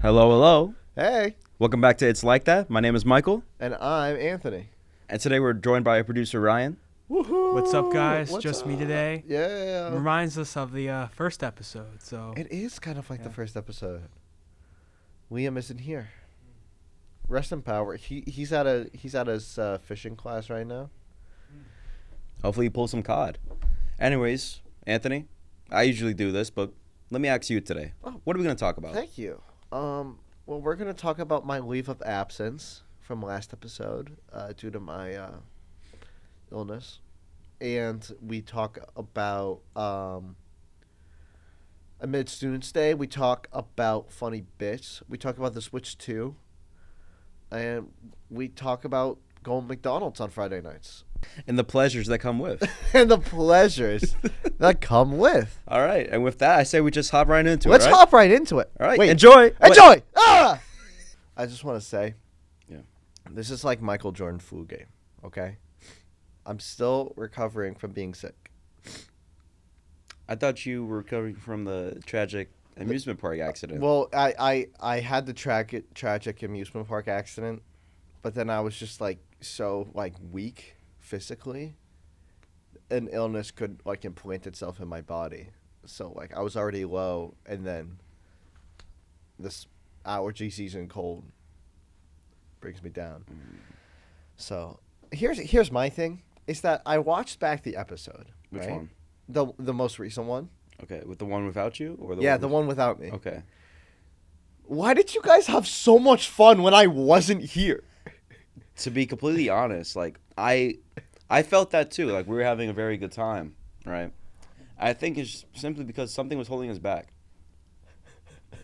Hello, hello. Hey. Welcome back to It's Like That. My name is Michael. And I'm Anthony. And today we're joined by our producer, Ryan. Woohoo! What's up, guys? What's Just up? me today. Yeah. Reminds us of the first episode, so... It is kind of like the first episode. Liam isn't here. Rest in power. He's at his fishing class right now. Hopefully you pull some cod. Anyways, Anthony, I usually do this, but let me ask you today. What are we going to talk about? Thank you. Well, we're going to talk about my leave of absence from last episode due to my illness. And we talk about amid Students' Day. We talk about funny bits. We talk about the Switch 2. And we talk about going to McDonald's on Friday nights. And the pleasures that come with. And the pleasures that come with. All right. And with that, I say we just hop right into Let's it. Let's hop right into it. All right. Wait. Enjoy. Enjoy. Ah! I just want to say, Yeah. This is like Michael Jordan flu game, okay? I'm still recovering from being sick. I thought you were recovering from the tragic amusement park accident. Well, I had the tragic amusement park accident, but then I was just so weak physically. An illness could implant itself in my body. So I was already low, and then this allergy season cold brings me down. So here's my thing is that I watched back the episode. Which right? one? The most recent one. Okay, with the one without you? Or The one without me. Okay. Why did you guys have so much fun when I wasn't here? To be completely honest, I felt that too. We were having a very good time, right? I think it's simply because something was holding us back.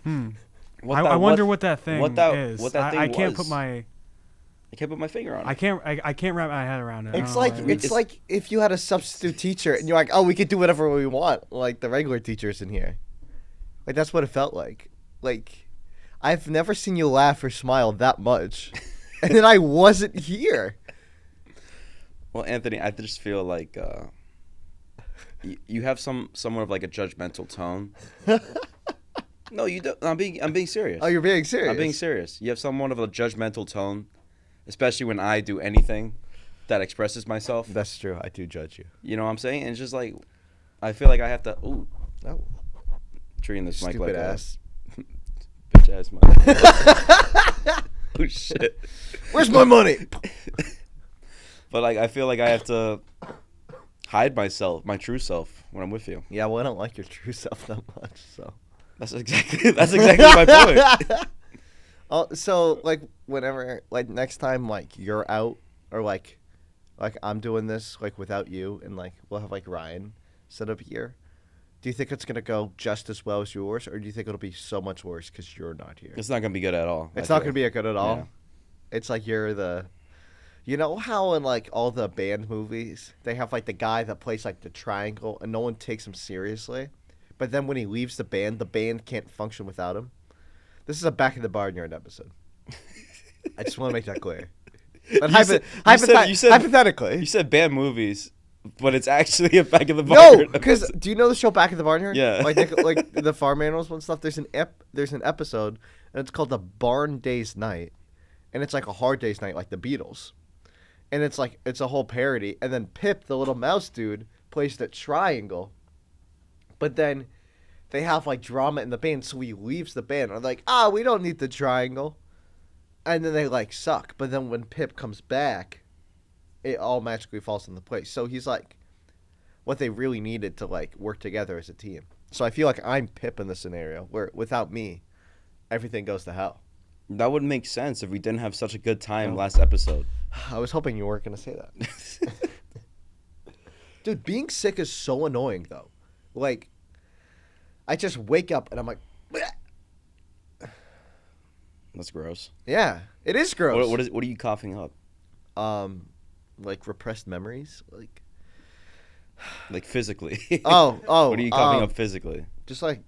I wonder what that thing is. What that thing I can't was. put my... I can't put my finger on it. I can't wrap my head around it. It's like if you had a substitute teacher and you're like, oh, we could do whatever we want, like the regular teachers in here. That's what it felt like. I've never seen you laugh or smile that much, and then I wasn't here. Well, Anthony, I just feel like you have somewhat of a judgmental tone. No, you don't. I'm being serious. Oh, you're being serious? I'm being serious. You have somewhat of a judgmental tone, especially when I do anything that expresses myself. That's true. I do judge you. You know what I'm saying? And it's just I feel like I have to. Ooh. Oh. Treating this mic Stupid like ass. Bitch ass mic. Oh shit. Where's my money? But I feel like I have to hide myself, my true self, when I'm with you. Yeah, well, I don't like your true self that much, so. That's exactly my point. Oh, so whenever next time you're out or I'm doing this without you and we'll have Ryan set up here. Do you think it's gonna go just as well as yours, or do you think it'll be so much worse because you're not here? It's not gonna be good at all. It's not gonna be good at all. Yeah. It's you're the. You know how in all the band movies they have the guy that plays the triangle and no one takes him seriously, but then when he leaves the band can't function without him. This is a Back in the Barnyard episode. I just want to make that clear. But hypothetically, you said band movies, but it's actually a Back in the Barnyard. No, because do you know the show Back in the Barnyard? Yeah. Like the farm animals and stuff. There's an episode and it's called the Barn Days Night, and it's a Hard Days Night like the Beatles. And it's a whole parody. And then Pip, the little mouse dude, plays the triangle. But then they have drama in the band, so he leaves the band. And they're we don't need the triangle. And then they suck. But then when Pip comes back, it all magically falls into place. So he's what they really needed to work together as a team. So I feel I'm Pip in this scenario, where without me, everything goes to hell. That would make sense if we didn't have such a good time last episode. I was hoping you weren't going to say that. Dude, being sick is so annoying, though. I just wake up and I'm like... Bleh. That's gross. Yeah, it is gross. What are you coughing up? Repressed memories? Physically. Oh. What are you coughing up physically? Just what's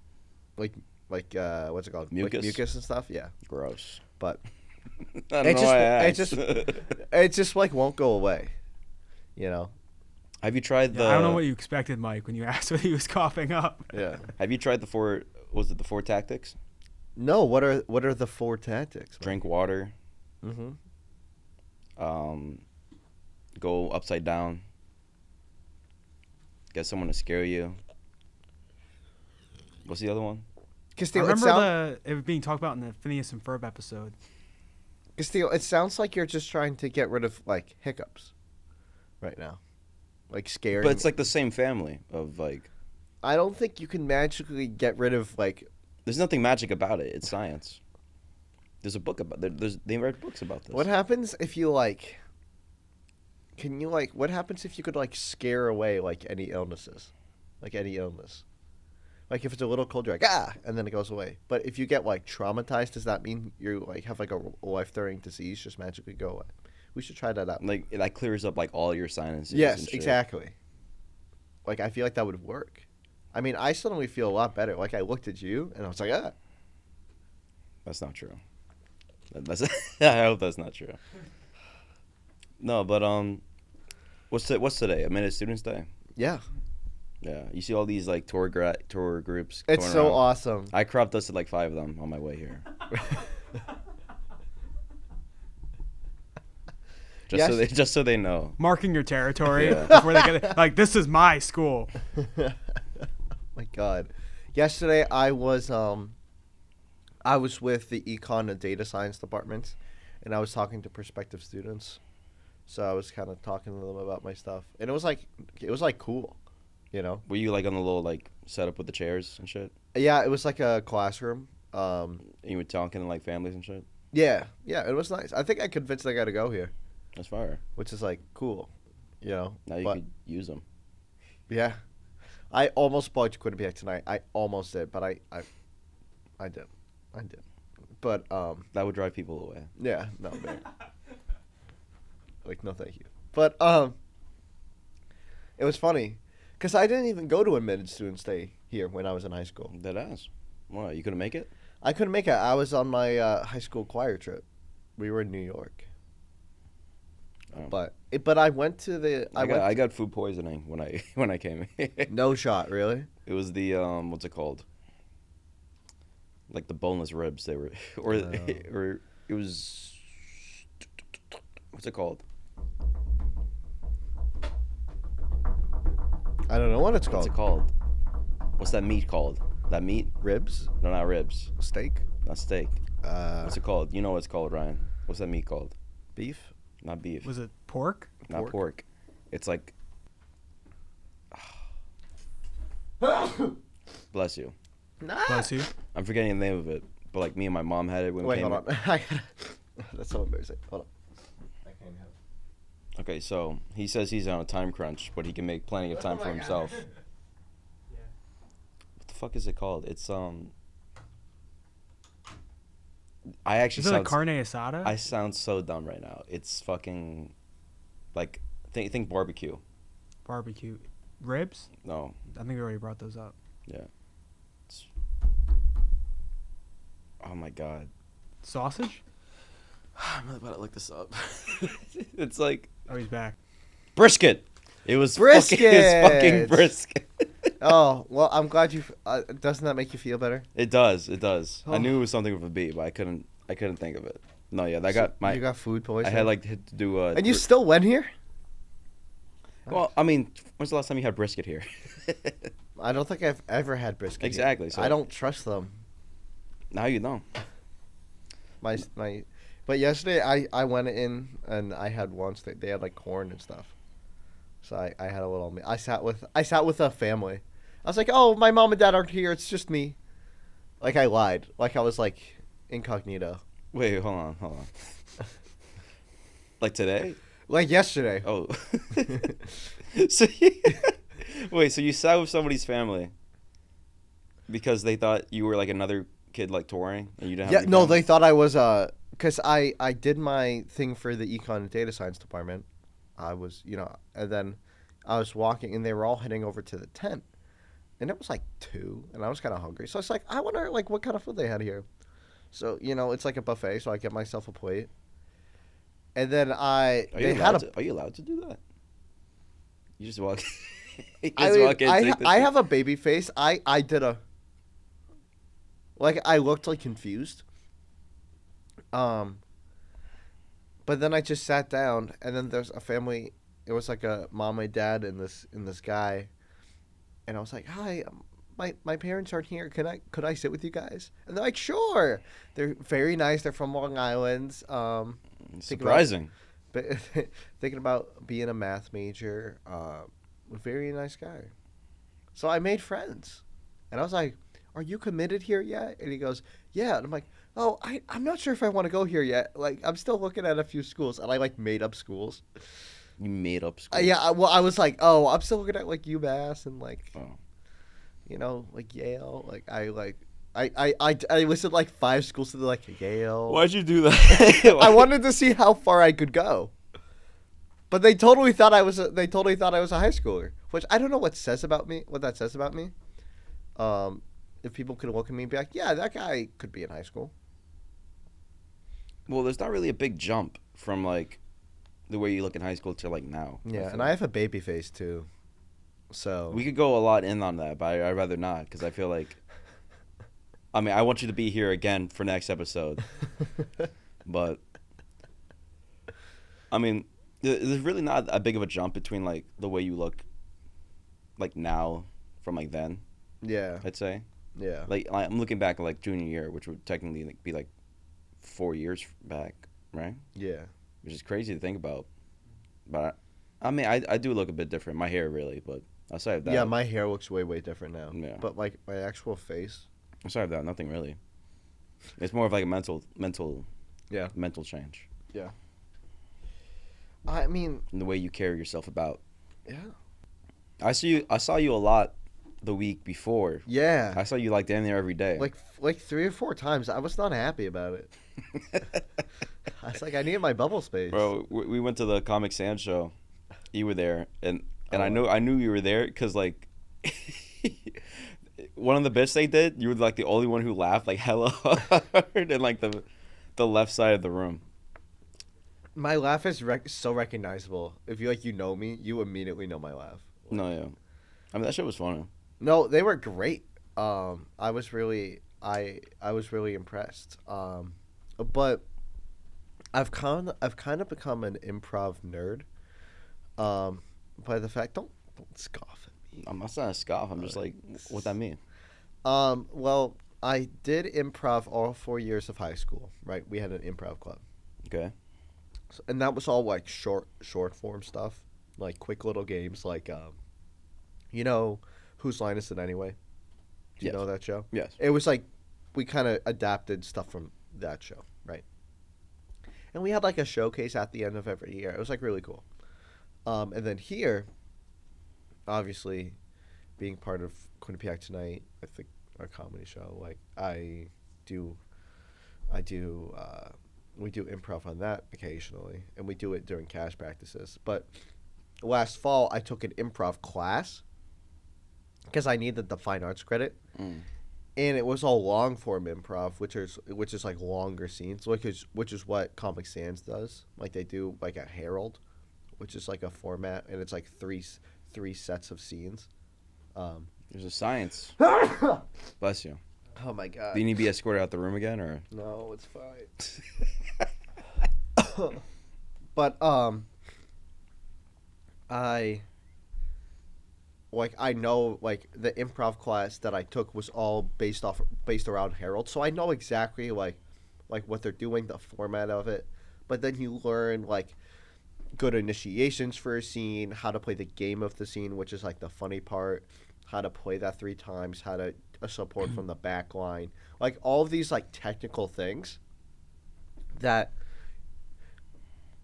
it called? Mucus? Mucus and stuff, yeah. Gross. But... I don't know why I asked. It just won't go away, you know. Have you tried the? I don't know what you expected, Mike, when you asked what he was coughing up. Yeah. Have you tried the four tactics? No, what are the 4 tactics? Drink water. Mm-hmm. Go upside down. Get someone to scare you. What's the other one? I remember it being talked about in the Phineas and Ferb episode. Castillo, it sounds like you're just trying to get rid of like hiccups right now, like scaring. But it's like the same family of like. I don't think you can magically get rid of like. There's nothing magic about it. It's science. There's a book about. They write books about this. What happens if you like? Can you like? What happens if you could like scare away like any illnesses, like any illness? Like if it's a little cold, you're like and then it goes away. But if you get like traumatized, does that mean you like have like a life-threatening disease just magically go away? We should try that out. Like that clears up like all your sinuses. Yes, and shit. exactly. Like I feel like that would work. I mean, I suddenly feel a lot better. Like I looked at you and I was like, That's not true. I hope that's not true. No, but what's today? A minute Students Day. Yeah. Yeah, you see all these like tour groups. It's going so around. awesome. I crop dusted like 5 of them on my way here. Just so they know. Marking your territory before they get it. Like, this is my school. My God. Yesterday I was with the econ and data science departments, and I was talking to prospective students. So I was kind of talking to them about my stuff, and it was like cool, you know. Were you like on the little like setup with the chairs and shit? Yeah, it was like a classroom. And you were talking to like families and shit. Yeah, it was nice. I think I convinced that guy to go here. That's fire. Which is like cool, you know. Now you could use them. Yeah, I almost bought Quinnipiac tonight. I almost did, but I did. But that would drive people away. Yeah, no, man. Like no, thank you. But it was funny because I didn't even go to Admitted Students Day here when I was in high school. That ass. Why? You couldn't make it? I couldn't make it. I was on my high school choir trip. We were in New York. But I went to the. I got food poisoning when I came. No shot, really. It was the what's it called? Like the boneless ribs. They were, or it was. What's it called? I don't know what it's called. What's it called? What's that meat called? That meat? Ribs? No, not ribs. Steak? Not steak. What's it called? You know what it's called, Ryan. What's that meat called? Beef? Not beef. Was it pork? Not pork. It's like... Bless you. Bless you. I'm forgetting the name of it, but like me and my mom had it when we came. Wait, hold on. That's so embarrassing. Hold on. I can't have it. Okay, so he says he's on a time crunch, but he can make plenty of time for himself. Yeah. What the fuck is it called? It's I actually Is it like carne asada? I sound so dumb right now. It's fucking like think barbecue. Barbecue ribs? No. I think we already brought those up. Yeah. Oh my god. Sausage? I'm really about to look this up. It's like Oh, he's back. brisket. It was Brisket! Fucking brisket. Oh, well, I'm glad you... doesn't that make you feel better? It does. It does. Oh. I knew it was something with a B, but I couldn't think of it. No, yeah, that got my. You got food poisoning? I had like to do. And you still went here? Well, I mean, when's the last time you had brisket here? I don't think I've ever had brisket. Exactly. Here. So I don't trust them. Now you know. But yesterday I went in and I had once they had like corn and stuff. So I had a little. I sat with a family. I was like, oh, my mom and dad aren't here. It's just me. Like I lied. Like I was like incognito. Wait, hold on. Like today? Like yesterday. Oh. So you sat with somebody's family because they thought you were like another kid like touring and you didn't have any no, family? they thought I was because I did my thing for the econ and data science department. I was, and then I was walking and they were all heading over to the tent. And it was like 2 and I was kind of hungry. So I was like, I wonder like what kind of food they had here. So, it's like a buffet, so I get myself a plate. And then Are you allowed to do that? You just walk. I have a baby face. I did a. Like, I looked, like, confused. But then I just sat down, and then there's a family. It was, like, a mom and dad and this guy. And I was like, hi, my parents aren't here. Could I sit with you guys? And they're like, sure. They're very nice. They're from Long Island. Surprising. Thinking about being a math major. Very nice guy. So I made friends. And I was like, are you committed here yet? And he goes, yeah. And I'm like, oh, I'm not sure if I want to go here yet. Like, I'm still looking at a few schools. And I, like, made up schools. You made up schools? Yeah, well, I was like, oh, I'm still looking at, like, UMass and, like, Oh. you know, like, Yale. Like, I listed, like, 5 schools to, like, Yale. Why'd you do that? I wanted to see how far I could go. But they totally thought I was a high schooler, which I don't know what that says about me. If people could look at me and be like, yeah, that guy could be in high school. Well, there's not really a big jump from, like, the way you look in high school to, like, now. Yeah, and I have a baby face, too. So we could go a lot in on that, but I'd rather not, because I feel like, I mean, I want you to be here again for next episode. But, I mean, there's really not a big of a jump between, like, the way you look, like, now from, like, then. Yeah. I'd say. Yeah. Like, I'm looking back at, like, junior year, which would technically, like, be, like, 4 years back, right? Yeah. Which is crazy to think about. But, I mean, I do look a bit different. My hair, really, but aside of that. Yeah, my hair looks way, way different now. Yeah. But, like, my actual face. Aside of that, nothing really. It's more of, like, a mental change. Yeah. I mean. In the way you carry yourself about. Yeah. I saw you a lot the week before. Yeah. I saw you, like, damn near every day. Like 3 or 4 times. I was not happy about it. I was like, I needed my bubble space. Bro, we went to the Comic Sans show. You were there, and I knew you were there because, like, one of the bits they did, you were, like, the only one who laughed, like, hella hard in, like, the left side of the room. My laugh is so recognizable. If you know me, you immediately know my laugh. No, yeah. I mean, that shit was funny. No, they were great. I was really impressed. But I've kind of become an improv nerd. By the fact, don't scoff at me. I'm not saying scoff. I'm just like, what that mean? Well, I did improv all 4 years of high school. Right, we had an improv club. Okay. So, and that was all like short form stuff, like quick little games, like you know, Whose Line Is It Anyway? Do you know that show? Yes. It was like we kind of adapted stuff from that show, right? And we had like a showcase at the end of every year. It was like really cool. And then here, obviously, being part of Quinnipiac Tonight, I think our comedy show, like we do improv on that occasionally, and we do it during cash practices. But last fall, I took an improv class because I needed the fine arts credit, and it was all long form improv, which is like longer scenes, which is what Comic Sans does. Like they do like a Herald, which is like a format, and it's like three sets of scenes. There's a science. Bless you. Oh my god. Do you need to be escorted out the room again, or? No, it's fine. But I know like the improv class that I took was all based around Herald, so I know exactly like what they're doing, the format of it. But then you learn like good initiations for a scene, how to play the game of the scene, which is like the funny part, how to play that 3 times, how to support from the back line, like all of these like technical things that,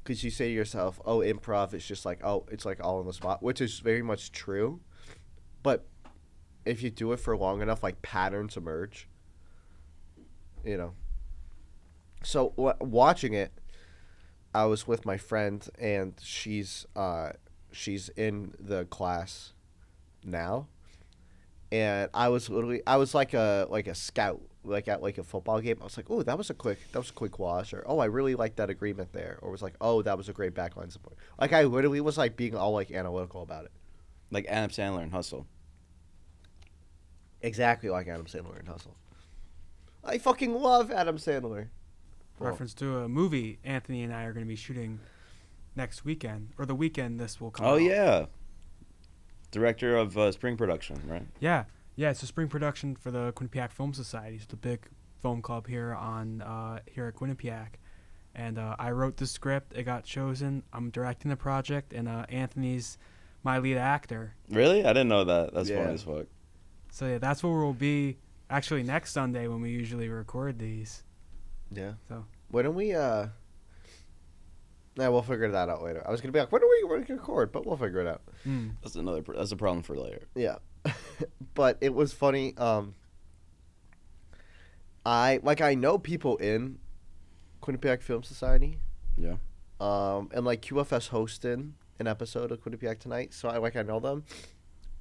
because you say to yourself, oh, improv is just like, oh, it's like all on the spot, which is very much true. But if you do it for long enough, like patterns emerge, you know. So watching it, I was with my friend, and she's in the class now, and I was like a scout, like at like a football game. I was like, oh, that was a quick wash, or oh, I really like that agreement there, or was like, oh, that was a great backline support. Like I literally was like being all like analytical about it. Like Adam Sandler and Hustle. Exactly like Adam Sandler and Hustle. I fucking love Adam Sandler. Reference to a movie Anthony and I are going to be shooting next weekend, or the weekend this will come Oh out. yeah. Director of spring production, right? Yeah, it's a spring production for the Quinnipiac Film Society. It's the big film club here at Quinnipiac. And I wrote the script. It got chosen. I'm directing the project, and Anthony's my lead actor. Really? I didn't know that. That's funny as fuck. So yeah, that's where we'll be actually next Sunday when we usually record these. Yeah. So why don't we? Yeah, we'll figure that out later. I was gonna be like, when are we going to record? But we'll figure it out. That's a problem for later. Yeah, but it was funny. I know people in Quinnipiac Film Society. Yeah. And like QFS hosted an episode of Quinnipiac Tonight, so I know them,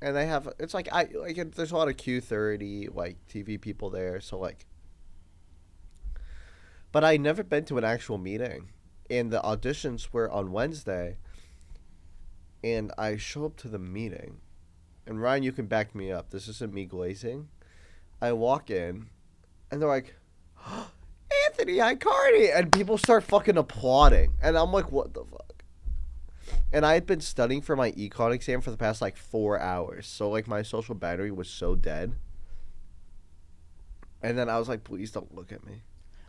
and they have there's a lot of Q30 like TV people there, so like. But I never been to an actual meeting, and the auditions were on Wednesday. And I show up to the meeting, and Ryan, you can back me up. This isn't me glazing. I walk in, and they're like, oh, Anthony Aicardi, and people start fucking applauding, and I'm like, what the fuck? And I had been studying for my econ exam for the past like 4 hours, so like my social battery was so dead. And then I was like, please don't look at me.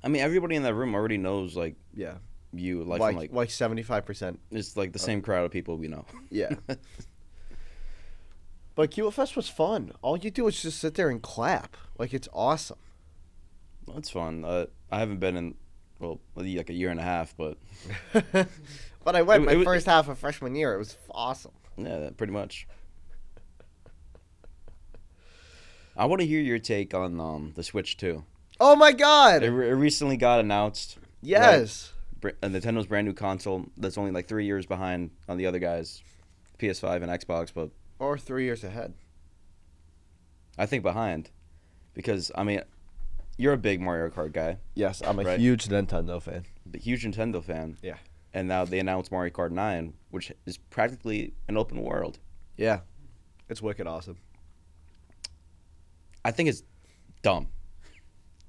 I mean, everybody in that room already knows, like, Yeah. you, Like 75%. it's like the same crowd of people we know. Yeah. But QFS was fun. All you do is just sit there and clap. Like, it's awesome. That's fun. I haven't been in, like a year and a half, but But I went my first half of freshman year. It was awesome. yeah, pretty much. I want to hear your take on the Switch 2. Oh, my God. It recently got announced. Yes. Nintendo's brand new console that's only like 3 years behind on the other guys, PS5 and Xbox, but Or 3 years ahead. I think behind, because I mean, you're a big Mario Kart guy, Yes, I'm a Right. huge Nintendo fan. a huge Nintendo fan. Yeah. And now they announced Mario Kart 9, which is practically an open world. Yeah. It's wicked awesome. I think it's dumb.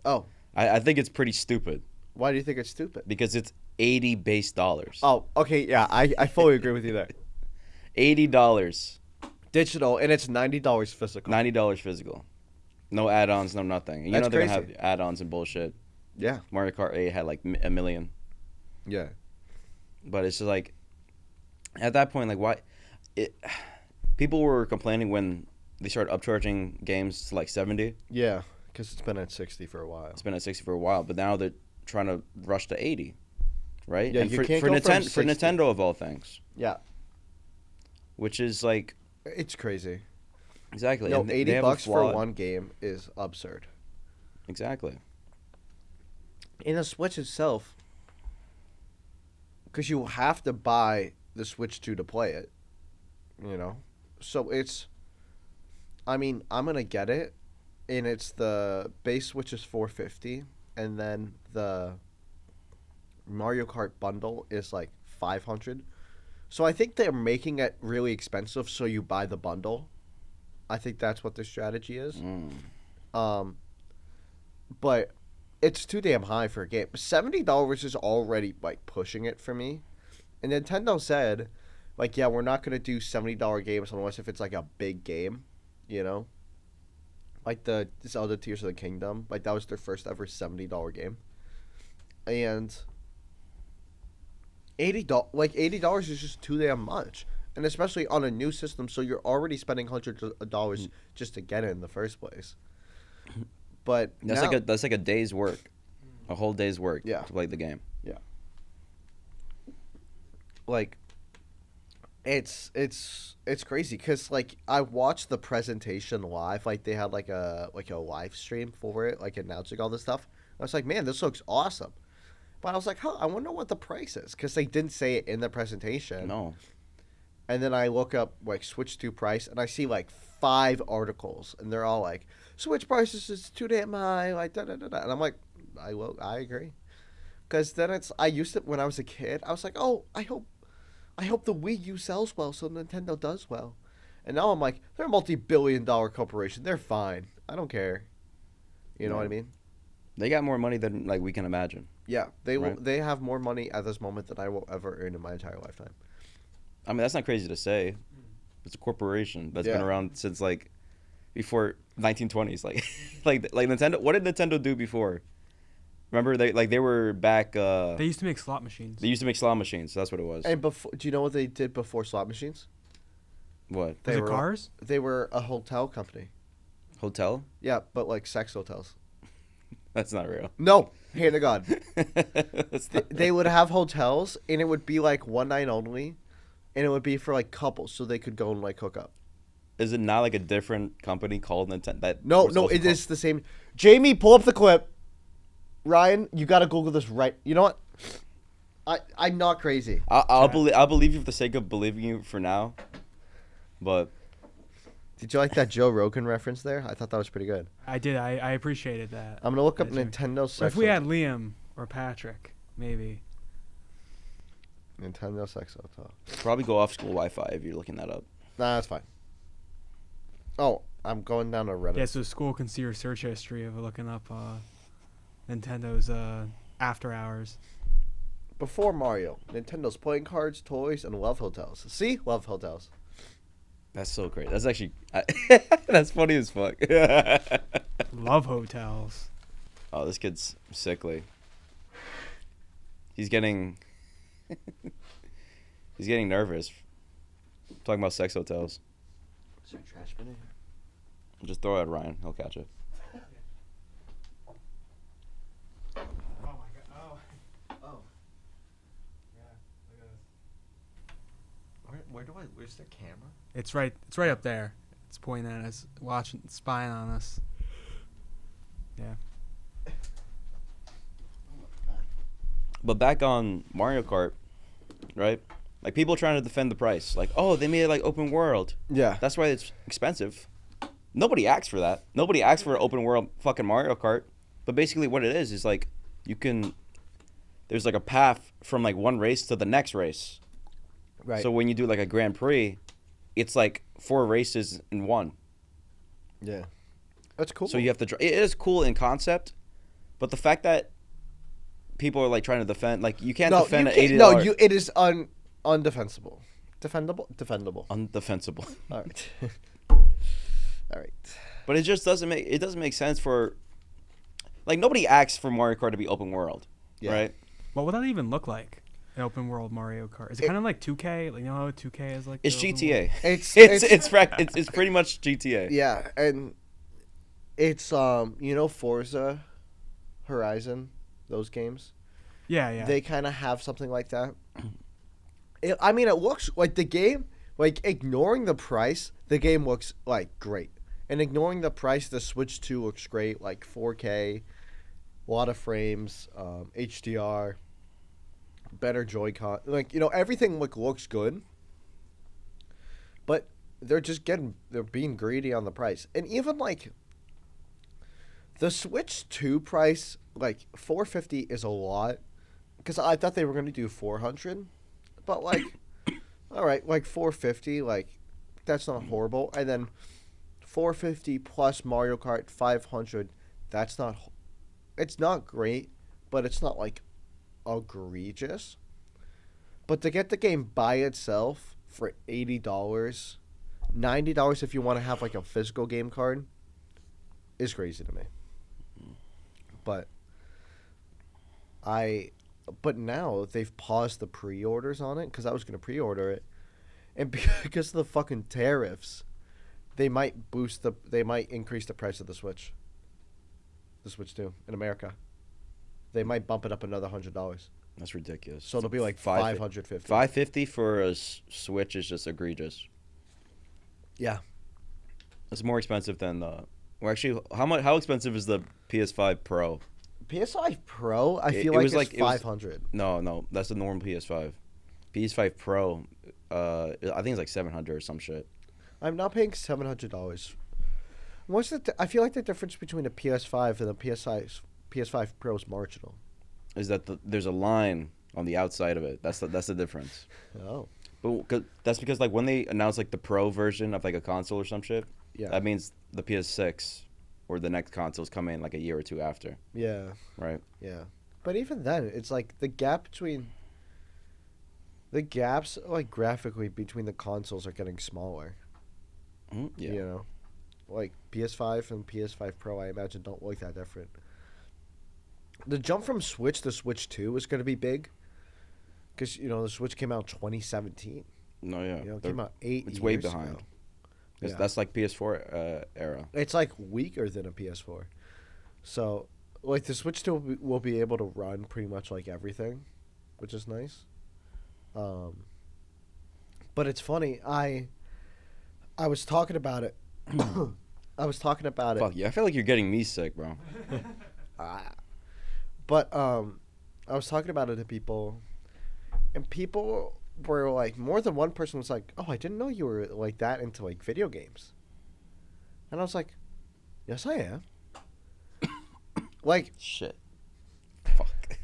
Oh, I think it's pretty stupid why do you think it's stupid? because it's $80 base dollars. Oh, okay, yeah, I fully agree with you there. $80, Digital, and it's $90 physical. $90 physical. No add-ons, no nothing. You That's know they're gonna crazy. have add-ons and bullshit. Yeah. Mario Kart 8 had like a million. Yeah. But it's just like, at that point, like, why? People were complaining when they started upcharging games to like 70. Yeah, because it's been at 60 for a while. It's been at 60 for a while, but now they're trying to rush to 80, right? Yeah, and you for, can't for, go from Nintendo, for 60. Nintendo of all things, Yeah, which is like it's crazy. exactly. No, and $80 they have a for flawed- one game is absurd. Exactly. In the Switch itself, because you have to buy the Switch 2 to play it, you know? So it's, I mean, I'm going to get it, and it's the base Switch is $450, and then the Mario Kart bundle is like $500. So I think they're making it really expensive so you buy the bundle. I think that's what their strategy is. But it's too damn high for a game. $70 is already like pushing it for me. And Nintendo said, like, yeah, we're not gonna do $70 games unless if it's like a big game, you know, like the Zelda Tears of the Kingdom. Like that was their first ever $70 game, and $80 is just too damn much, and especially on a new system. So you're already spending hundreds of dollars just to get it in the first place. But That's now, like a day's work, a whole day's work. Yeah. To play the game. yeah, like it's crazy because like I watched the presentation live. Like they had like a live stream for it, like announcing all this stuff. I was like, man, this looks awesome. But I was like, I wonder what the price is because they didn't say it in the presentation. No. And then I look up like Switch 2 price, and I see like 5 articles, and they're all like, Switch prices is too damn high, like da da da da. And I'm like, I agree, because then I used it when I was a kid. I was like, oh, I hope the Wii U sells well, so Nintendo does well. And now I'm like, they're a multi-billion-dollar corporation. They're fine. I don't care. You know what I mean? They got more money than like we can imagine. Yeah, they will. Right. They have more money at this moment than I will ever earn in my entire lifetime. I mean, that's not crazy to say. It's a corporation that's been Yeah. around since like before 1920s. Like, like Nintendo. What did Nintendo do before? Remember they were back. They used to make slot machines. They used to make slot machines. So that's what it was. And before, do you know what they did before slot machines? What Was They it were- cars? They were a hotel company. hotel? Yeah, but like sex hotels. That's not real. No, hand to God. That's not They would have hotels, and it would be like one night only, and it would be for like couples, so they could go and like hook up. Is it not like a different company called Nintendo? That No, was no, also it called- is the same. Jamie, pull up the clip. Ryan, you gotta Google this right. You know what? I'm not crazy. I'll believe you for the sake of believing you for now, but Did you like that Joe Rogan reference there? I thought that was pretty good. I did. I appreciated that. I'm gonna look up Yeah, Jamie. Nintendo Or sex. if we had Liam or Patrick, maybe. Nintendo sex hotel. probably go off school Wi-Fi if you're looking that up. Nah, that's fine. Oh, I'm going down to Reddit. Yeah, so school can see your search history of looking up Nintendo's after hours. Before Mario, Nintendo's playing cards, toys, and love hotels. See, love hotels. That's so great. That's actually that's funny as fuck. Love hotels. Oh, this kid's sickly. He's getting he's getting nervous. Talking about sex hotels. Is there trash bin in here? Just throw it at Ryan. He'll catch it. Oh my god. Oh. Where's the camera? It's right up there. It's pointing at us, watching, spying on us. Yeah. But back on Mario Kart, right? Like people trying to defend the price. Like, oh, they made it like open world. Yeah. That's why it's expensive. Nobody asked for that. Nobody asked for an open world fucking Mario Kart. But basically what it is like you can there's like a path from like one race to the next race. Right. So when you do like a Grand Prix, it's like 4 races in one. Yeah. That's cool. So you have to it is cool in concept, but the fact that people are like trying to defend like you can't defend an $80 No, it is undefensible. Defendable. undefensible. All right. All right. But it just doesn't make sense for like nobody asks for Mario Kart to be open world, Yeah. right? What would that even look like? An open world Mario Kart. Is it kind of like 2K? Like you know how 2K is like? It's the open GTA. world? It's pretty much GTA. Yeah, and it's Forza Horizon, those games. Yeah, yeah. They kind of have something like that. It looks like the game, like ignoring the price, the game looks like great. And ignoring the price, the Switch 2 looks great, like 4K, a lot of frames, HDR, better Joy-Con. Like, everything looks good. But they're being greedy on the price. And even like the Switch 2 price, like $450 is a lot. Because I thought they were going to do $400. But like, all right, like $450, like that's not horrible. And then $450 plus Mario Kart $500, it's not great, but it's not like egregious. But to get the game by itself for $80, $90 if you want to have like a physical game card is crazy to me. But now they've paused the pre-orders on it because I was going to pre-order it, and because of the fucking tariffs, they might increase the price of the Switch 2 in America. They might bump it up another $100. That's ridiculous. So it'll be like $550. $550 for a Switch is just egregious. Yeah. It's more expensive than actually, how expensive is the PS5 Pro? PS5 Pro, I feel it like was it's like- it was- $500. No, that's the normal PS5. PS5 Pro, I think it's like $700 or some shit. I'm not paying $700. What's I feel like the difference between a PS5 and a PS5 Pro is marginal. Is that there's a line on the outside of it? That's the difference. Oh. But that's because like when they announce like the Pro version of like a console or some shit, Yeah. that means the PS6 or the next consoles come in like a year or two after, Yeah. right? Yeah. But even then, it's like the gaps like graphically between the consoles are getting smaller. Yeah. You know, like PS5 and PS5 Pro, I imagine don't look that different. The jump from Switch to Switch 2 is going to be big, because the Switch came out in 2017. No, yeah. It came out 8 years It's way behind. ago. Yeah. That's like PS4 era. It's like weaker than a PS4. So, like, the Switch 2 will be able to run pretty much like everything, which is nice. But it's funny. I was talking about it. I was talking about it. Fuck yeah! I feel like you're getting me sick, bro. But I was talking about it to people, and people were like, more than one person was like, "Oh, I didn't know you were like that into like video games," and I was like, "Yes, I am." Like, Shit. Fuck.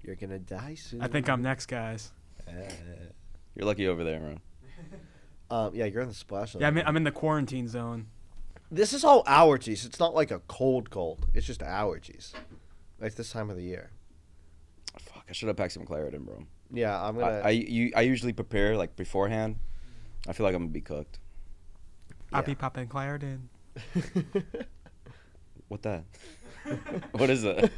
you're gonna die soon. I think I'm next, guys. You're lucky over there, man. Yeah, you're in the splash zone. Yeah, I'm in the quarantine zone. This is all allergies. It's not like a cold. It's just allergies. Like this time of the year. Fuck. I should have packed some Claritin, bro. Yeah, I'm gonna. I usually prepare like beforehand. I feel like I'm gonna be cooked. I'll be popping Claritin. What that? What is that?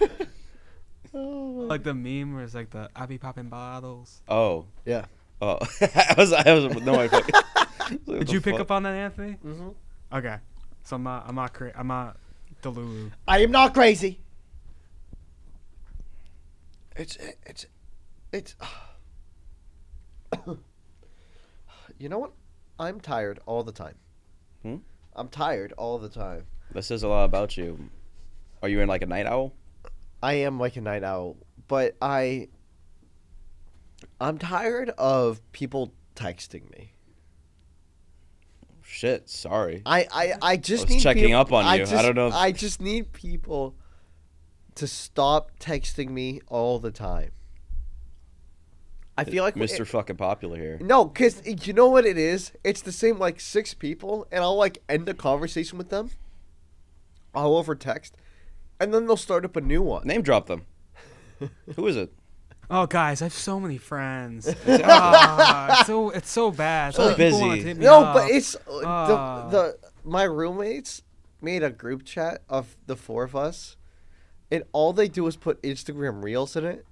Like the meme where it's like the I be popping bottles. Oh. Yeah. Oh. I was no idea. Did you pick up on that, Anthony? Mm-hmm. Okay. So I'm not delulu. I am not crazy. It's. You know what? I'm tired all the time. I'm tired all the time. That says a lot about you. Are you in like a night owl? I am like a night owl, but I'm tired of people texting me. Shit, sorry. I just I was need checking people, up on you. I don't know if- I just need people to stop texting me all the time. I feel like Mr. fucking popular here. No, because you know what it is? It's the same like 6 people, and I'll like end a conversation with them all over text, and then they'll start up a new one. Name drop them. Who is it? Oh, guys, I have so many friends. It's so bad. So many people wanna busy. hit me No, up. but it's my roommates made a group chat of the 4 of us, and all they do is put Instagram Reels in it,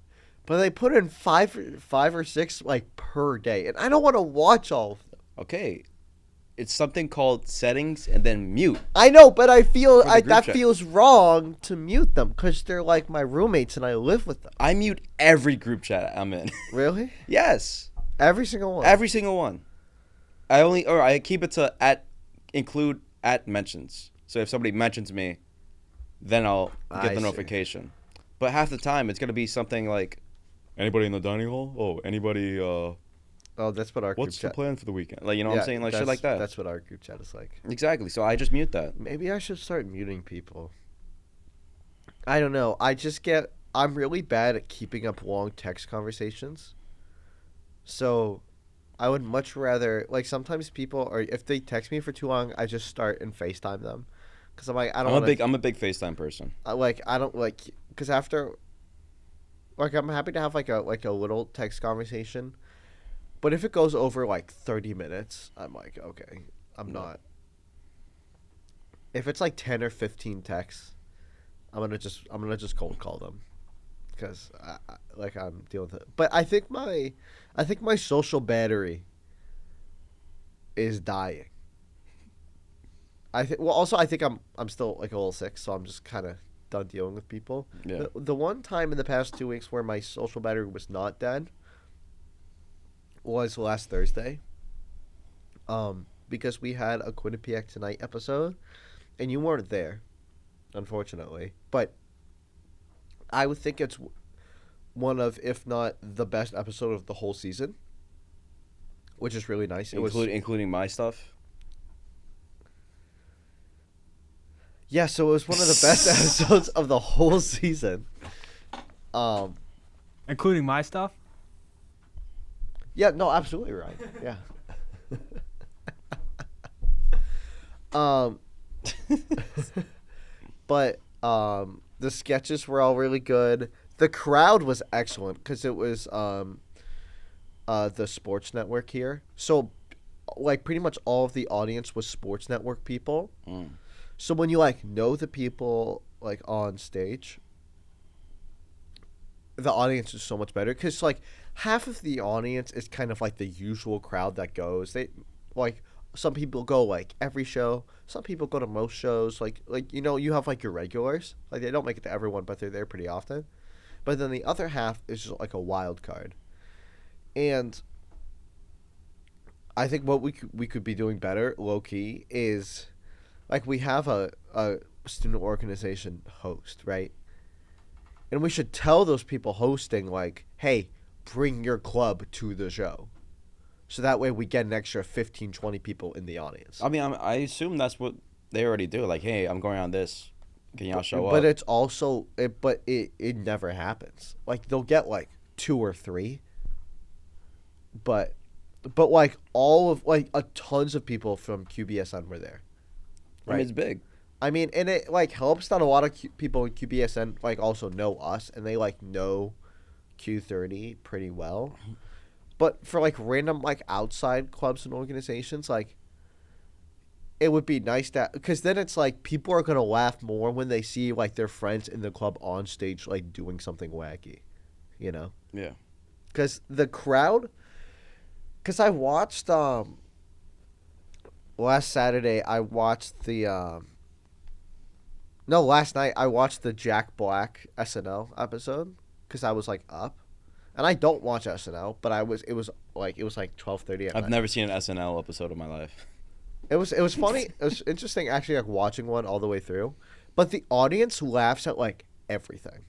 but they put in five or 6 like per day, and I don't want to watch all of them. Okay. It's something called settings and then mute. I know, but I feel For the group that chat. feels wrong to mute them because they're like my roommates and I live with them. I mute every group chat I'm in. Really? Yes. Every single one. Every single one. I keep it to include mentions. So if somebody mentions me, then I'll get I the see. notification. But half the time it's gonna be something like, anybody in the dining hall? Oh, anybody? Oh, that's what our What's group the chat. plan for the weekend? Like, you know what I'm saying? Like shit like that. That's what our group chat is like. Exactly. So I just mute that. Maybe I should start muting people. I don't know. I'm really bad at keeping up long text conversations. So I would much rather, like, sometimes people, or if they text me for too long, I just start and FaceTime them. Because I'm like, I don't want to. I'm a big FaceTime person. I don't like, because after, like, I'm happy to have like a little text conversation. But if it goes over like 30 minutes, I'm like, okay, I'm not. If it's like 10 or 15 texts, I'm gonna just cold call them, because I'm dealing with it. But I think my social battery is dying. I think I'm still like a little sick, so I'm just kind of done dealing with people. Yeah. The one time in the past 2 weeks where my social battery was not dead was last Thursday. Because we had a Quinnipiac Tonight episode, and you weren't there, unfortunately. But I would think it's one of, if not the best episode of the whole season, which is really nice. Including my stuff. Yeah, so it was one of the best episodes of the whole season. Including my stuff. Yeah, no, absolutely right. Yeah. But the sketches were all really good. The crowd was excellent because it was the Sports Network here. So, like, pretty much all of the audience was Sports Network people. Mm. So when you, like, know the people, like, on stage, the audience is so much better. Because, like, half of the audience is kind of, like, the usual crowd that goes. They, like, some people go, like, every show. Some people go to most shows. Like you know, you have, like, your regulars. Like, they don't make it to everyone, but they're there pretty often. But then the other half is just, like, a wild card. And I think what we could be doing better, low-key, is... Like, we have a student organization host, right? And we should tell those people hosting, like, hey, bring your club to the show. So that way we get an extra 15, 20 people in the audience. I mean, I assume that's what they already do. Like, hey, I'm going on this. Can y'all show up? But it's also... It never happens. Like, they'll get, like, 2 or 3. But like, all of... Like, tons of people from QBSN were there. Right. I mean, it's big. I mean, and it, like, helps that a lot of people in QBSN, like, also know us, and they, like, know Q30 pretty well. But for, like, random, like, outside clubs and organizations, like, it would be nice that... Because then it's, like, people are going to laugh more when they see, like, their friends in the club on stage, like, doing something wacky, you know? Yeah. Because the crowd... Because I watched, last Saturday, I watched the, no, last night, I watched the Jack Black SNL episode, because I was, like, up. And I don't watch SNL, but it was like 12:30 at night. I've never seen an SNL episode in my life. It was funny. It was interesting, actually, like, watching one all the way through. But the audience laughs at, like, everything.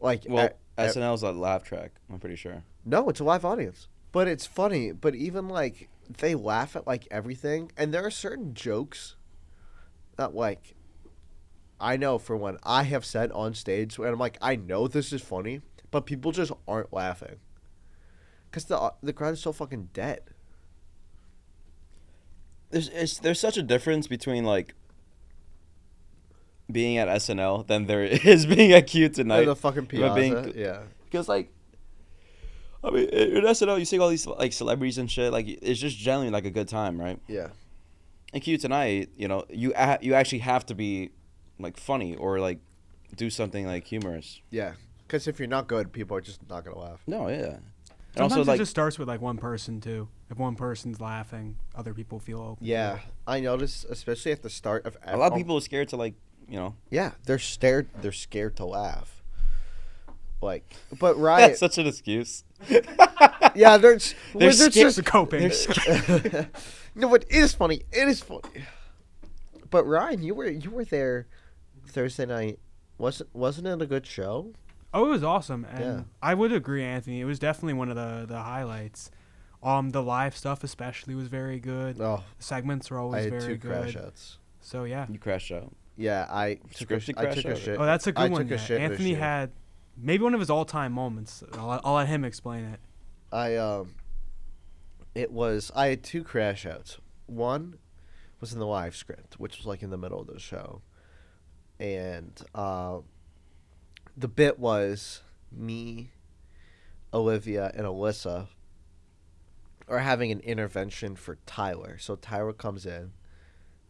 Like, well, SNL's a laugh track, I'm pretty sure. No, it's a live audience. But it's funny. But even, like, they laugh at, like, everything. And there are certain jokes that, like, I know for when I have said on stage, and I'm like, I know this is funny, but people just aren't laughing. Because the crowd is so fucking dead. There's such a difference between, like, being at SNL than there is being at Q tonight. And the fucking Piazza, yeah. Because, like, I mean, in SNL, you see all these, like, celebrities and shit. Like, it's just generally, like, a good time, right? Yeah. In Q tonight, you know, you actually have to be, like, funny or, like, do something, like, humorous. Yeah. Because if you're not good, people are just not going to laugh. No, yeah. Sometimes also, like, it just starts with, like, one person, too. If one person's laughing, other people feel open. Yeah. I noticed, especially at the start of... A lot of people are scared to, like, you know. Yeah. They're scared to laugh. Like, but Ryan... That's such an excuse. Yeah, they're just just coping. No, but it is funny. It is funny. But Ryan, you were there Thursday night. Wasn't it a good show? Oh, it was awesome, and Yeah. I would agree, Anthony. It was definitely one of the highlights. The live stuff especially was very good. Oh, The segments are I always had very 2 good. Crashouts. So yeah. You crashed out. Yeah, I took a Scripted shit. Oh, that's a good I one. took a yeah. shit in a Anthony shoe. had maybe one of his all-time moments. I'll let him explain it. I had 2 Crashouts. One was in the live script, which was like in the middle of the show, and the bit was me, Olivia, and Alyssa are having an intervention for Tyler. So Tyler comes in,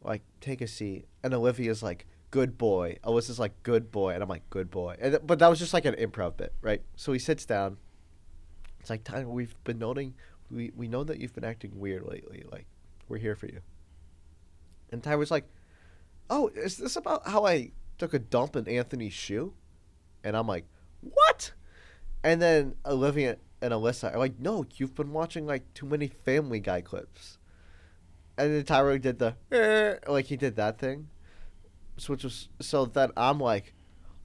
like, take a seat, and Olivia's like, good boy. Alyssa's like, good boy, and I'm like, good boy. But that was just like an improv bit, right? So he sits down. It's like, Tyler, we've been noting, we know that you've been acting weird lately. Like, we're here for you. And Tyler's like, oh, is this about how I took a dump in Anthony's shoe? And I'm like, what? And then Olivia and Alyssa are like, no, you've been watching, like, too many Family Guy clips. And then Tyler did like, he did that thing. So then I'm like,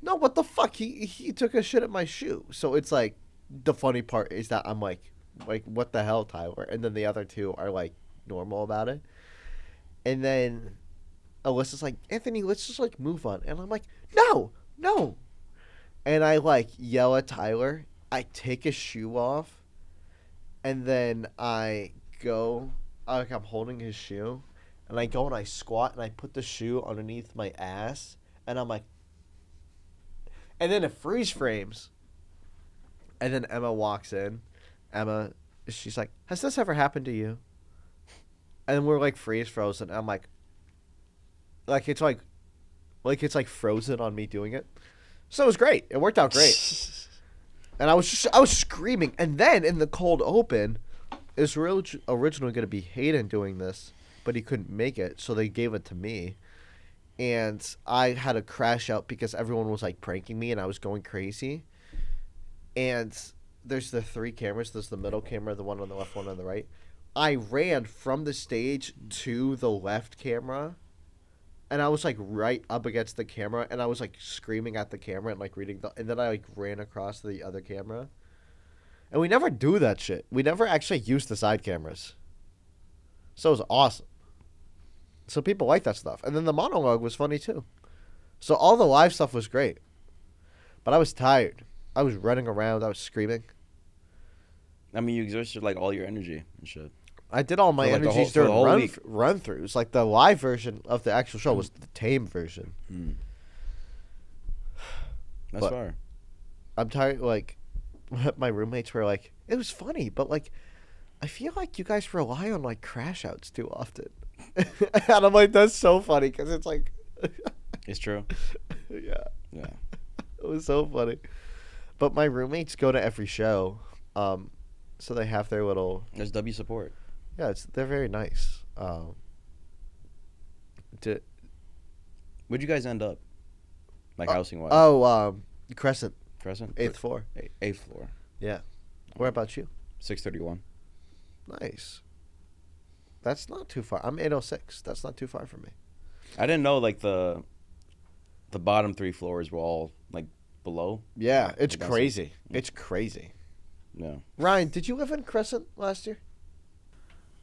no, what the fuck? He took a shit at my shoe. So it's like, the funny part is that I'm like, what the hell, Tyler? And then the other 2 are, like, normal about it. And then Alyssa's like, Anthony, let's just, like, move on. And I'm like, no. And I, like, yell at Tyler. I take his shoe off. And then I go, like, I'm holding his shoe. and I go and I squat and I put the shoe underneath my ass, and I'm like, and then it freeze frames, and then Emma walks in. Emma, she's like, "Has this ever happened to you?" And we're like freeze frozen. I'm like it's like frozen on me doing it. So it was great. It worked out great. And I was screaming. And then in the cold open, it was originally going to be Hayden doing this, but he couldn't make it, so they gave it to me. And I had to crash out because everyone was like pranking me and I was going crazy. And there's the 3 cameras. There's the middle camera, the one on the left, one on the right. I ran from the stage to the left camera, and I was like right up against the camera, and I was like screaming at the camera and like reading and then I like ran across to the other camera. And we never do that shit. We never actually use the side cameras. So it was awesome. So people like that stuff. And then the monologue was funny too. So all the live stuff was great. But I was tired. I was running around. I was screaming. I mean, you exhausted like all your energy and shit. I did all my For, like, energies the whole during week. run-throughs. Like the live version of the actual show was the tame version. That's But fire. I'm tired. Like my roommates were like, "It was funny, but like, I feel like you guys rely on like Crashouts too often." And I'm like, "That's so funny because it's like." It's true. Yeah. Yeah. It was so funny. But my roommates go to every show, so they have their little. There's W support. Yeah, they're very nice. Where'd you guys end up? Like housing wise? Crescent, Crescent? 8th floor. 8th floor. Yeah. Where about you? 631. Nice. That's not too far. I'm 806. That's not too far from me. I didn't know like the bottom 3 floors were all like below. Yeah, it's Like, crazy. It's crazy. Yeah. Ryan, did you live in Crescent last year?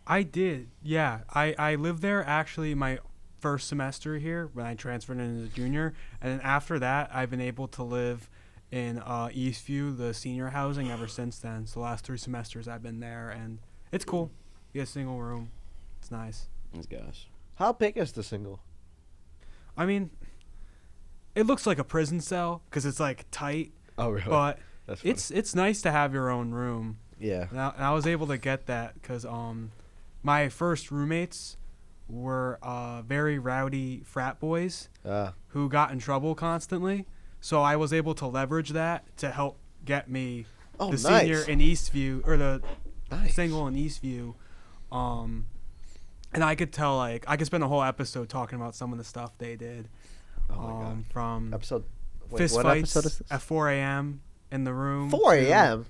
I did, yeah. I lived there actually my first semester here when I transferred in as a junior. And then after that, I've been able to live in Eastview, the senior housing, ever since then. So the last 3 semesters I've been there, and it's cool. You get a single room. It's nice. These guys. How big is the single? I mean, it looks like a prison cell because it's like tight. Oh, really? But That's funny. it's nice to have your own room. Yeah. And I was able to get that because my first roommates were very rowdy frat boys who got in trouble constantly. So I was able to leverage that to help get me the senior in Eastview, or the single in Eastview. And I could tell, like, I could spend a whole episode talking about some of the stuff they did. Oh my God. From Wait, fist what fights episode is this? at 4 a.m. in the room. 4 a.m.?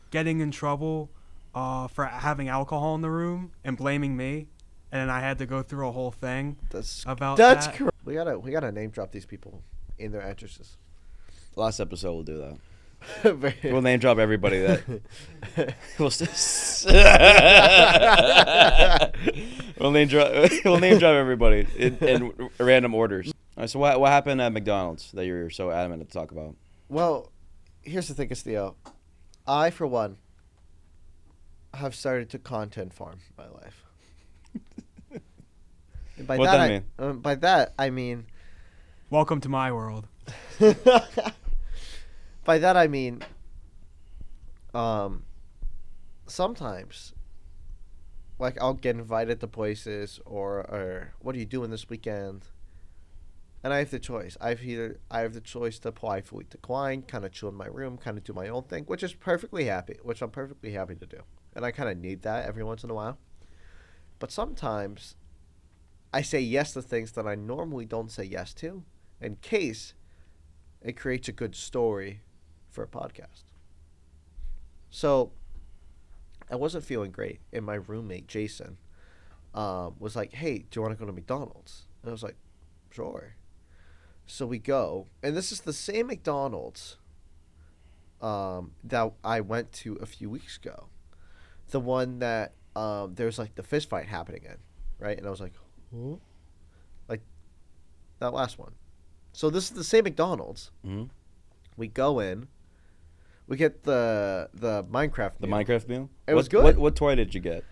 Getting in trouble for having alcohol in the room and blaming me. And then I had to go through a whole thing about that's that. correct. We gotta name drop these people in their addresses. Last episode we'll do that. Very- We'll name drop everybody that. We'll name drop everybody in random orders. All right, so what happened at McDonald's that you're so adamant to talk about? Well, here's the thing, Castillo. I, for one, have started to content farm my life. And by What that, that mean? By that, I mean... Welcome to my world. By that, I mean... sometimes, like, I'll get invited to places, or what are you doing this weekend? And I have the choice. I have the choice to politely decline, kind of chill in my room, kind of do my own thing, which I'm perfectly happy to do. And I kind of need that every once in a while. But sometimes I say yes to things that I normally don't say yes to, in case it creates a good story for a podcast. So I wasn't feeling great, and my roommate, Jason, was like, "Hey, do you want to go to McDonald's?" And I was like, "Sure." So we go, and this is the same McDonald's that I went to a few weeks ago. The one that there's like the fist fight happening in, right? And I was like, huh? Like that last one. So this is the same McDonald's. Mm-hmm. We go in, we get the Minecraft meal. The Minecraft meal? It was good. What toy did you get?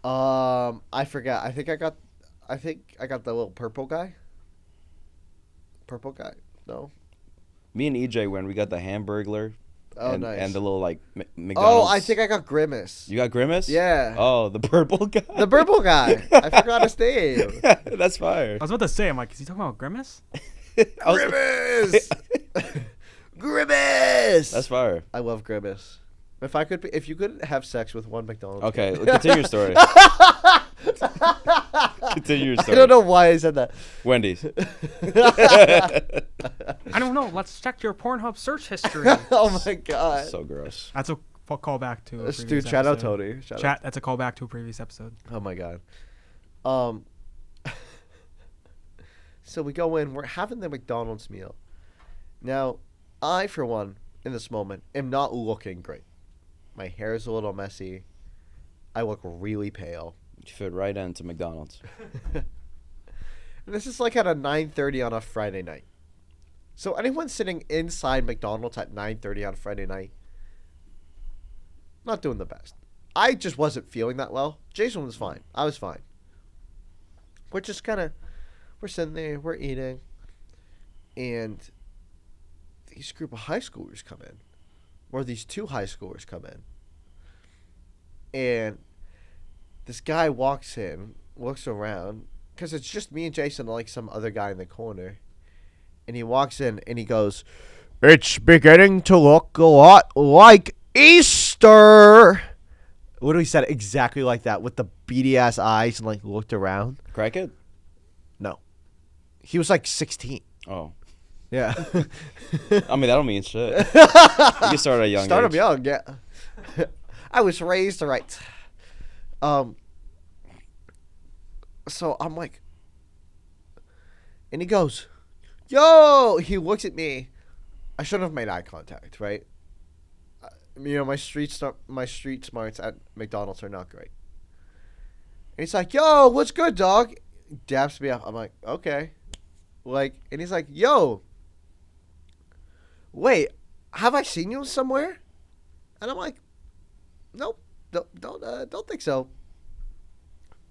I forgot. I think I got I think I got the little purple guy. Purple guy? No. Me and EJ went. We got the Hamburglar. Oh, nice. And the little like McDonald's. Oh, I think I got Grimace. You got Grimace? Yeah. Oh, the purple guy. The purple guy. I forgot his name. That's fire. I was about to say, I'm like, is he talking about Grimace? Grimace. Grimace. That's fire. I love Grimace. If you could have sex with one McDonald's. Okay, continue your story. Continue your story. I don't know why I said that. Wendy's. I don't know. Let's check your Pornhub search history. Oh my god. So gross. That's a callback to a Let's previous do shout out episode. Tony. Chat. That's a callback to a previous episode. Oh my god. So we go in. We're having the McDonald's meal. Now, I for one, in this moment, am not looking great. My hair is a little messy. I look really pale. You fit right into McDonald's. And this is like at a 9:30 on a Friday night. So anyone sitting inside McDonald's at 9:30 on Friday night, not doing the best. I just wasn't feeling that well. Jason was fine. I was fine. We're sitting there, we're eating, and these group of high schoolers come in. Or these two high schoolers come in. And this guy walks in, looks around, because it's just me and Jason and like some other guy in the corner. And he walks in and he goes, "It's beginning to look a lot like Easter." Literally said it exactly like that with the beady ass eyes and like looked around. Crackhead? No. He was like 16. Oh. Yeah. I mean, that don't mean shit. You can start at a young Start age. him young, yeah. I was raised right. So I'm like, and he goes, "Yo!" He looks at me. I shouldn't have made eye contact, right? My street smarts at McDonald's are not great. And he's like, "Yo, what's good, dog?" He daps me up. I'm like, "Okay." And he's like, "Yo, wait, have I seen you somewhere?" And I'm like, "Nope, don't think so."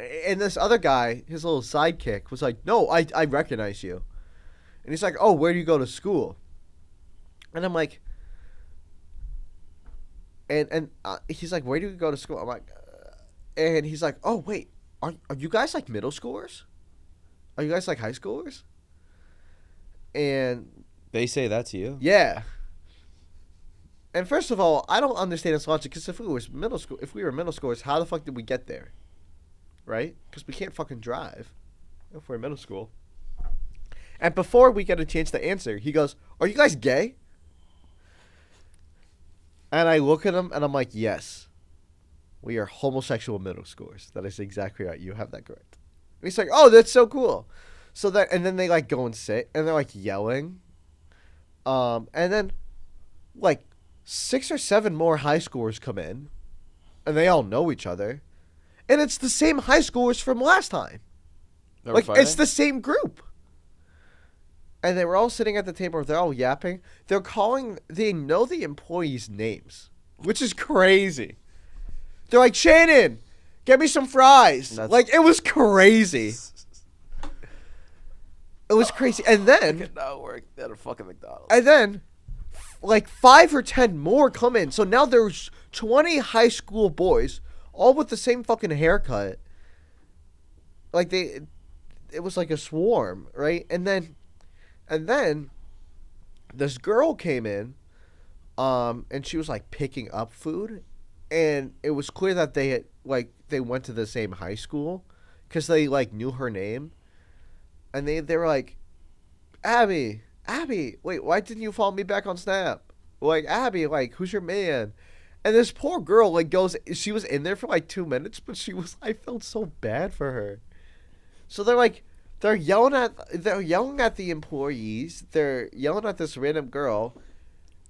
And this other guy, his little sidekick, was like, "No, I recognize you." And he's like, "Oh, where do you go to school?" And I'm like, and he's like, "Where do you go to school?" I'm like, and he's like, "Oh, wait, are you guys like middle schoolers? Are you guys like high schoolers?" And They say that to you? yeah. And first of all, I don't understand this logic, because if we were middle schoolers, how the fuck did we get there? Right? Because we can't fucking drive if we're in middle school. And before we get a chance to answer, he goes, "Are you guys gay?" And I look at him and I'm like, "Yes. We are homosexual middle schoolers." That is exactly right. You have that correct. And he's like, "Oh, that's so cool." And then they like go and sit and they're like yelling. And then like 6 or 7 more high schoolers come in and they all know each other. And it's the same high schoolers from last time. It's the same group. And they were all sitting at the table. They're all yapping. They know the employees' names, which is crazy. They're like, "Shannon, get me some fries." It was crazy. It was crazy. And then... I could not work at a fucking McDonald's. And then, like 5 or 10 more come in. So now there's 20 high school boys, all with the same fucking haircut. It was like a swarm, right? And then this girl came in, and she was like picking up food, and it was clear that they went to the same high school, because they like knew her name. And they were like, Abby, wait, why didn't you follow me back on Snap? Like, Abby, like, who's your man? And this poor girl, like, she was in there for like 2 minutes, but I felt so bad for her. So they're yelling at the employees, they're yelling at this random girl,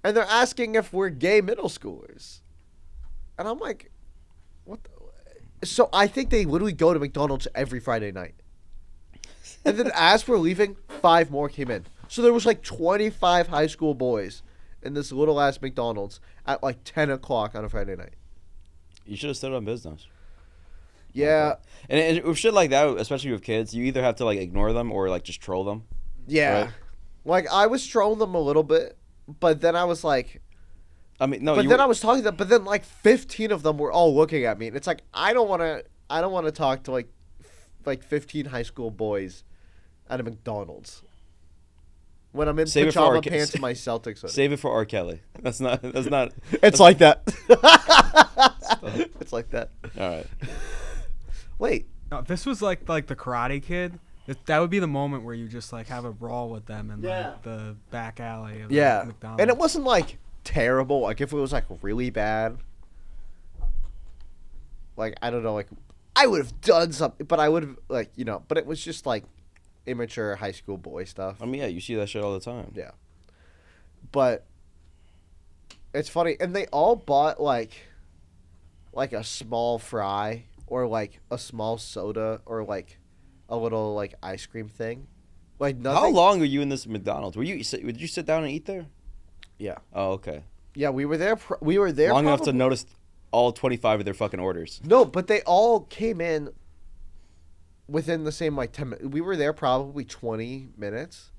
and they're asking if we're gay middle schoolers. And I'm like, what the? So I think they literally go to McDonald's every Friday night. And then as we're leaving, 5 more came in. So there was like 25 high school boys in this little ass McDonald's at like 10 o'clock on a Friday night. You should have stood on business. Yeah. And with shit like that, especially with kids, you either have to like ignore them or like just troll them. Yeah. Right. Like I was trolling them a little bit, but then I was like, I mean, no. but then I was talking to them, but then like 15 of them were all looking at me, and it's like I don't want to talk to like 15 high school boys at a McDonald's when I'm in Save it for pajama our pants and my Celtics hoodie. Save it for R. Kelly. That's not. It's like that. It's like that. All right. Wait. No, if this was like the Karate Kid, that would be the moment where you just like have a brawl with them in like, the back alley of Yeah. McDonald's. And it wasn't like terrible. Like if it was like really bad, like I don't know, like I would have done something, but I would have like but it was just like immature high school boy stuff. I mean, yeah, you see that shit all the time. Yeah. But it's funny, and they all bought like a small fry or like a small soda or like a little like ice cream thing. Like nothing. How long were you in this McDonald's? Would you sit down and eat there? Yeah. Oh, okay. Yeah, we were there. We were there long enough to probably- notice all 25 of their fucking orders. No, but they all came in within the same like 10 minutes. We were there probably 20 minutes.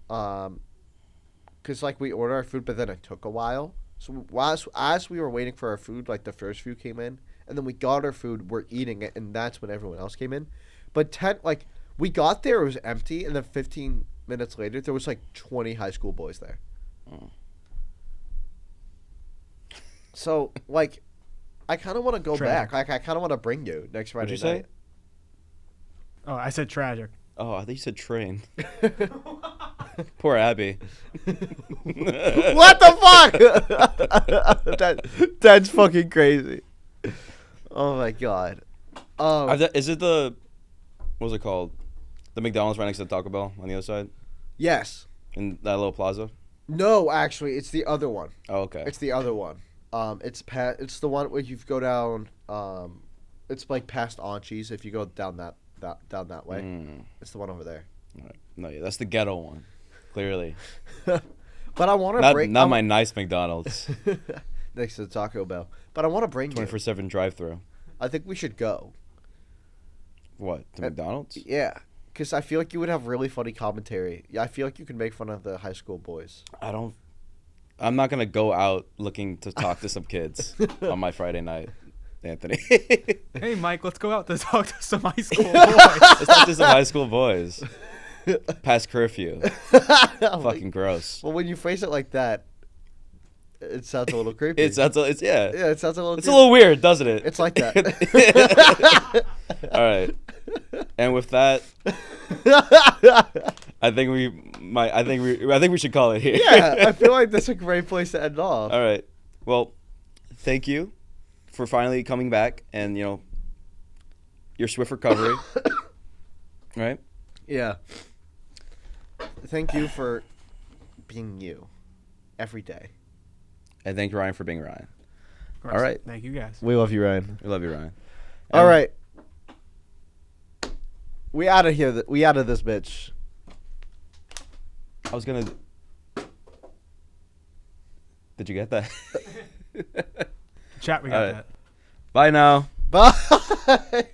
Cuz like we ordered our food but then it took a while. So as we were waiting for our food, like the first few came in and then we got our food, we're eating it, and that's when everyone else came in. But we got there, it was empty, and then 15 minutes later there was like 20 high school boys there. Oh. So like I kind of want to go Tragic. back. Like I kind of want to bring you next Friday What'd you say? night. Oh, I said tragic. Oh, I think you said train. Poor Abby. What the fuck? That's fucking crazy. Oh my god. Is it the what's it called? The McDonald's right next to the Taco Bell on the other side Yes. in that little plaza. No, actually, it's the other one. Oh, okay. It's the other one. It's the one where you go down. It's like past Auntie's. If you go down that way, it's the one over there. Right. No, yeah, that's the ghetto one. Clearly, But I want to bring not my nice McDonald's. next to the Taco Bell. But I want to bring you. 24/7 drive-through. I think we should go. What, to McDonald's? Yeah, because I feel like you would have really funny commentary. Yeah, I feel like you could make fun of the high school boys. I'm not gonna go out looking to talk to some kids on my Friday night, Anthony. Hey, Mike, let's go out to talk to some high school boys. Let's talk to some high school boys. Past curfew. Fucking gross. Well, when you phrase it like that, it sounds a little creepy. Yeah. It sounds a little. It's a little weird, doesn't it? It's like that. All right. And with that, I think we should call it here. Yeah, I feel like that's a great place to end off. All right. Well, thank you for finally coming back and your swift recovery. Right? Yeah. Thank you for being you every day. And thank Ryan for being Ryan. Of course. All right. Thank you guys. We love you, Ryan. We love you, Ryan. All right. We out of here. We out of this bitch. I was gonna. Did you get that? Chat, we got All right. that. Bye now. Bye.